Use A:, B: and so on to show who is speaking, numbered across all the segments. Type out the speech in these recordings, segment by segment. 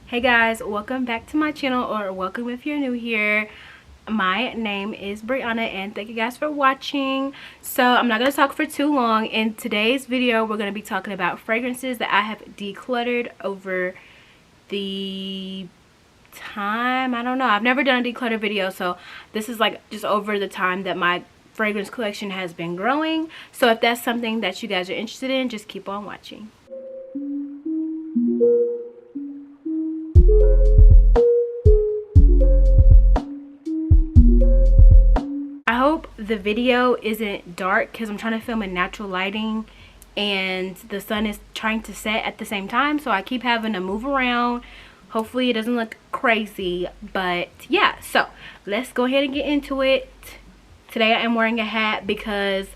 A: Hey guys, welcome back to my channel, or welcome if you're new here. My name is Brianna and thank you guys for watching. So I'm not going to talk for too long. In today's video we're going to be talking about fragrances that I have decluttered over the time. I don't know, I've never done a declutter video, so this is like just over the time that my fragrance collection has been growing. So if that's something that you guys are interested in, just keep on watching. I hope the video isn't dark because I'm trying to film in natural lighting and the sun is trying to set at the same time, so I keep having to move around. Hopefully it doesn't look crazy, but yeah, so let's go ahead and get into it. Today I am wearing a hat because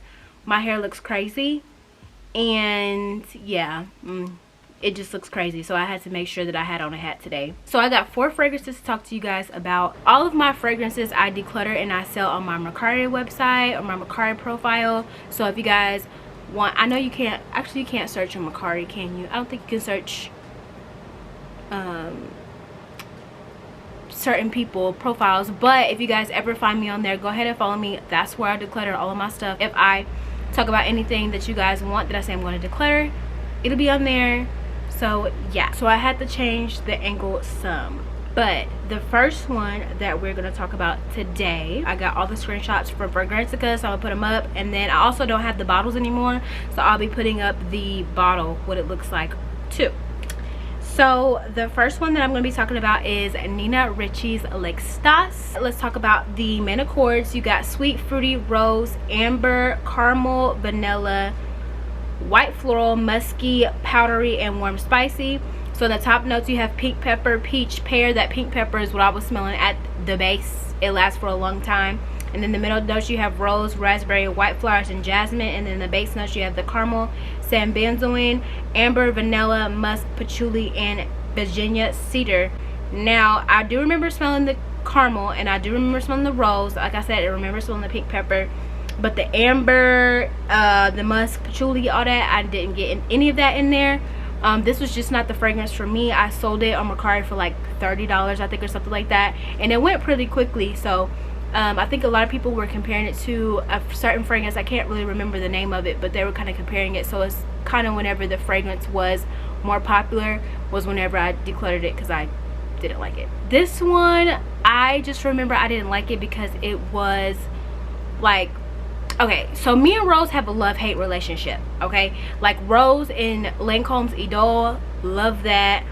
A: my hair looks crazy, and yeah, it just looks crazy, so I had to make sure that I had on a hat today. So I got 4 fragrances to talk to you guys about. All of my fragrances I declutter and I sell on my Mercari website or my Mercari profile. So if you guys want, I know you can't, actually you can't search on Mercari, can you? I don't think you can search certain people profiles, but if you guys ever find me on there, go ahead and follow me. That's where I declutter all of my stuff. If I talk about anything that you guys want that I say I'm going to declutter, it'll be on there. So yeah, so I had to change the angle some, but the first one that we're going to talk about today, I got all the screenshots from Fragrantica, so I'm gonna put them up, and then I also don't have the bottles anymore, so I'll be putting up the bottle, what it looks like too. So the first one that I'm going to be talking about is Nina Ricci's L'Extase. Let's talk about the main accords. You got sweet, fruity, rose, amber, caramel, vanilla, white floral, musky, powdery, and warm spicy. So the top notes you have pink pepper, peach, pear. That pink pepper is what I was smelling at the base. It lasts for a long time. And then the middle notes you have rose, raspberry, white flowers, and jasmine. And then the base notes you have the caramel, sambenzoin, amber, vanilla, musk, patchouli, and Virginia cedar. Now I do remember smelling the caramel, and I do remember smelling the rose. Like I said, I remember smelling the pink pepper, but the amber, the musk, patchouli, all that, I didn't get any of that in there. This was just not the fragrance for me. I sold it on Mercari for like $30, I think, or something like that, and it went pretty quickly. So I think a lot of people were comparing it to a certain fragrance. I can't really remember the name of it, but they were kind of comparing it. So it's kind of whenever the fragrance was more popular was whenever I decluttered it, because I didn't like it. This one, I just remember I didn't like it because it was like, okay, so me and Rose have a love-hate relationship, okay? Like Rose in Lancome's Idole, love that.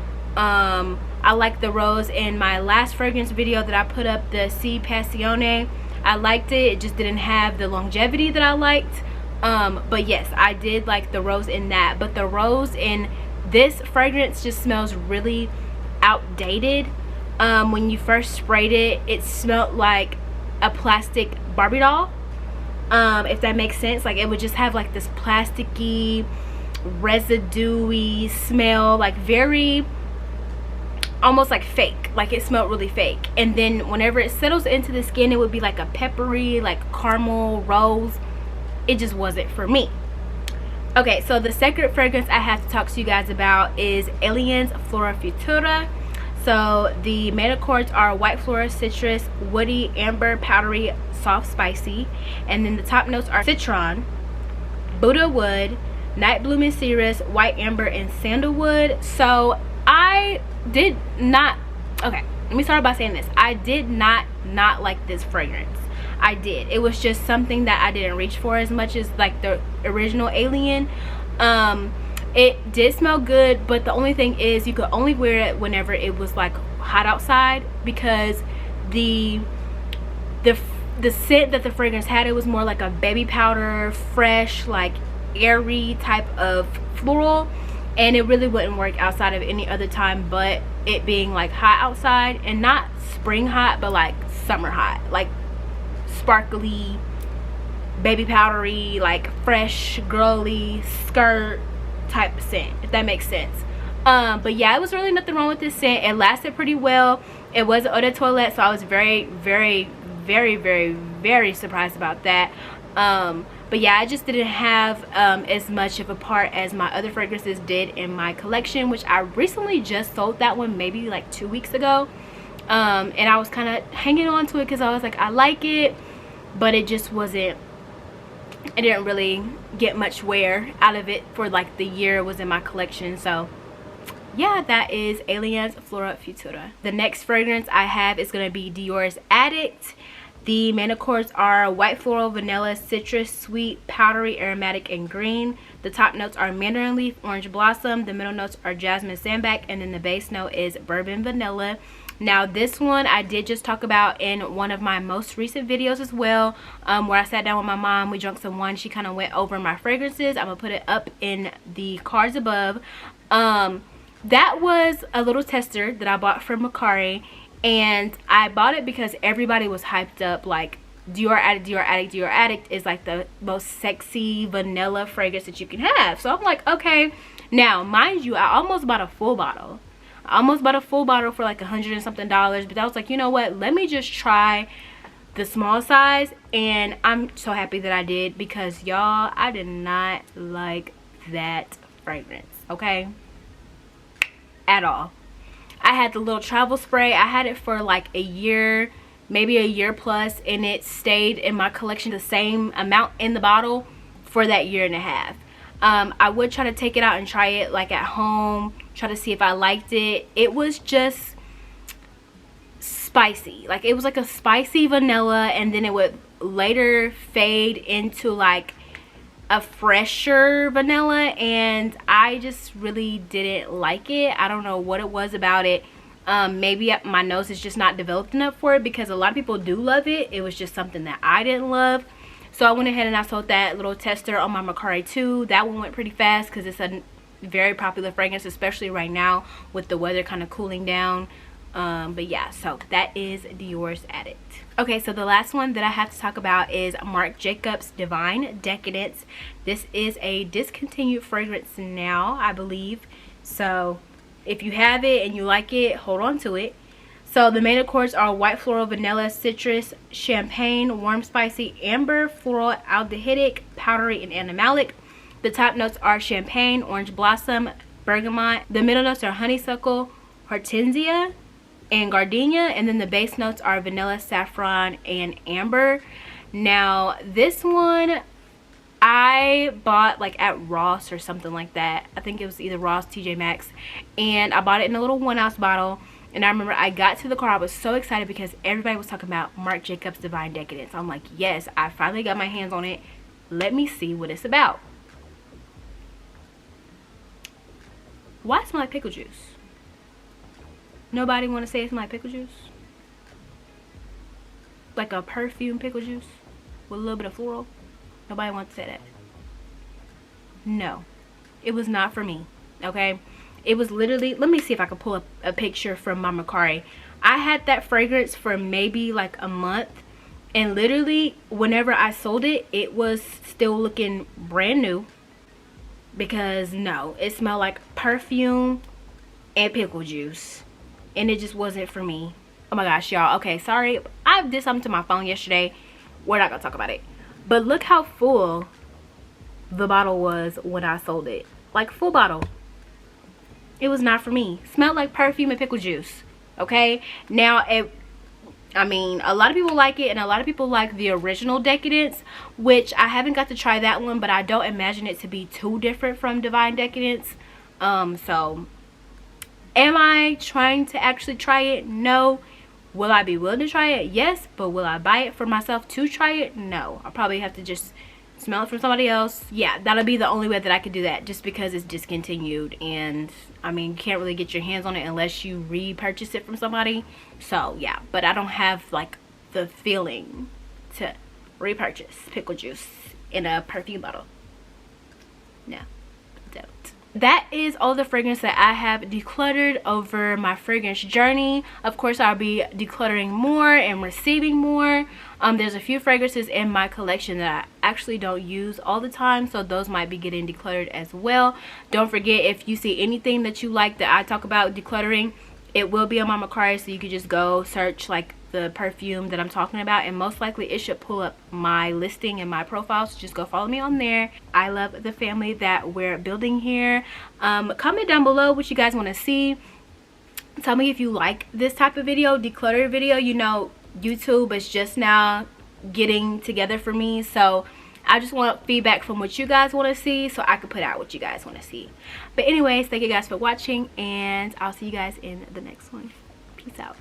A: I like the rose in my last fragrance video that I put up, the C Passione. I liked it. It just didn't have the longevity that I liked. But yes, I did like the rose in that. But the rose in this fragrance just smells really outdated. When you first sprayed it, it smelled like a plastic Barbie doll. If that makes sense. Like it would just have like this plasticky, residuey smell, like very almost like fake. Like it smelled really fake. And then whenever it settles into the skin, it would be like a peppery, like caramel rose. It just wasn't for me. Okay, so the second fragrance I have to talk to you guys about is Aliens Flora Futura. So the main accords are white flora, citrus, woody, amber, powdery, soft, spicy. And then the top notes are citron, Buddha wood, night blooming cerise, white amber, and sandalwood. So I did not, okay, let me start by saying this. I did not like this fragrance. I did. It was just something that I didn't reach for as much as like the original Alien. It did smell good, but the only thing is you could only wear it whenever it was like hot outside, because the scent that the fragrance had, it was more like a baby powder, fresh, like airy type of floral, and it really wouldn't work outside of any other time but it being like hot outside, and not spring hot but like summer hot, like sparkly, baby powdery, like fresh, girly, skirt type scent, if that makes sense. But yeah, it was really nothing wrong with this scent. It lasted pretty well. It was an eau de toilette, so I was very, very, very, very, very surprised about that. But yeah, I just didn't have as much of a part as my other fragrances did in my collection, which I recently just sold that one maybe like 2 weeks ago. And I was kind of hanging on to it because I was like, I like it, but it just wasn't, I didn't really get much wear out of it for like the year it was in my collection. So yeah, that is Alliance Flora Futura. The next fragrance I have is going to be Dior's Addict. The main accords are white floral, vanilla, citrus, sweet, powdery, aromatic, and green. The top notes are mandarin leaf, orange blossom. The middle notes are jasmine sambac, and then the base note is bourbon vanilla. Now this one I did just talk about in one of my most recent videos as well, where I sat down with my mom, we drank some wine, she kind of went over my fragrances. I'm gonna put it up in the cards above. That was a little tester that I bought from Mercari, and I bought it because everybody was hyped up like Dior Addict, Dior Addict, Dior Addict is like the most sexy vanilla fragrance that you can have. So I'm like, okay. Now mind you, I almost bought a full bottle. I almost bought a full bottle for like $100 and something, but I was like, you know what, let me just try the small size. And I'm so happy that I did, because y'all, I did not like that fragrance, okay, at all. I had the little travel spray. I had it for like a year, maybe a year plus, and it stayed in my collection the same amount in the bottle for that year and a half. I would try to take it out and try it like at home, try to see if I liked it. It was just spicy. Like it was like a spicy vanilla, and then it would later fade into like a fresher vanilla, and I just really didn't like it. I don't know what it was about it. Maybe my nose is just not developed enough for it, because a lot of people do love it. It was just something that I didn't love. So I went ahead and I sold that little tester on my Mercari too. That one went pretty fast because it's a very popular fragrance, especially right now with the weather kind of cooling down. But yeah, so that is Dior's Addict. Okay, so the last one that I have to talk about is Marc Jacobs Divine Decadence. This is a discontinued fragrance now, I believe. So if you have it and you like it, hold on to it. So the main accords are white floral, vanilla, citrus, champagne, warm spicy, amber, floral, aldehydic, powdery, and animalic. The top notes are champagne, orange blossom, bergamot. The middle notes are honeysuckle, hortensia, and gardenia. And then the base notes are vanilla, saffron, and amber. Now this one I bought like at Ross or something like that. I think it was either Ross, TJ Maxx. And I bought it in a little 1-ounce bottle. And I remember I got to the car, I was so excited because everybody was talking about Marc Jacobs Divine Decadence. I'm like, yes, I finally got my hands on it. Let me see what it's about. Why smell like pickle juice? Nobody want to say it smells like pickle juice? Like a perfume pickle juice with a little bit of floral? Nobody wants to say that. No, it was not for me, okay? It was literally, let me see if I can pull up a picture from my Mercari. I had that fragrance for maybe like a month, and literally whenever I sold it, it was still looking brand new, because no, it smelled like perfume and pickle juice, and it just wasn't for me. Oh my gosh, y'all. Okay, sorry, I did something to my phone yesterday. We're not gonna talk about it, but look how full the bottle was when I sold it. Like full bottle. It was not for me. Smelled like perfume and pickle juice. Okay, now I mean, a lot of people like it, and a lot of people like the original Decadence, which I haven't got to try that one, but I don't imagine it to be too different from Divine Decadence. So am I trying to actually try it? No. Will I be willing to try it? Yes. But will I buy it for myself to try it? No. I'll probably have to just smell it from somebody else. Yeah, that'll be the only way that I could do that, just because it's discontinued, and I mean, you can't really get your hands on it unless you repurchase it from somebody. So yeah, but I don't have like the feeling to repurchase pickle juice in a perfume bottle. No, don't. That is all the fragrance that I have decluttered over my fragrance journey. Of course, I'll be decluttering more and receiving more. There's a few fragrances in my collection that I actually don't use all the time, so those might be getting decluttered as well. Don't forget, if you see anything that you like that I talk about decluttering, it will be on my Mercari, so you could just go search like the perfume that I'm talking about, and most likely it should pull up my listing and my profile, so just go follow me on there. I love the family that we're building here. Comment down below what you guys want to see. Tell me if you like this type of video, declutter video. You know, YouTube is just now getting together for me, so I just want feedback from what you guys want to see so I can put out what you guys want to see. But anyways, thank you guys for watching, and I'll see you guys in the next one. Peace out.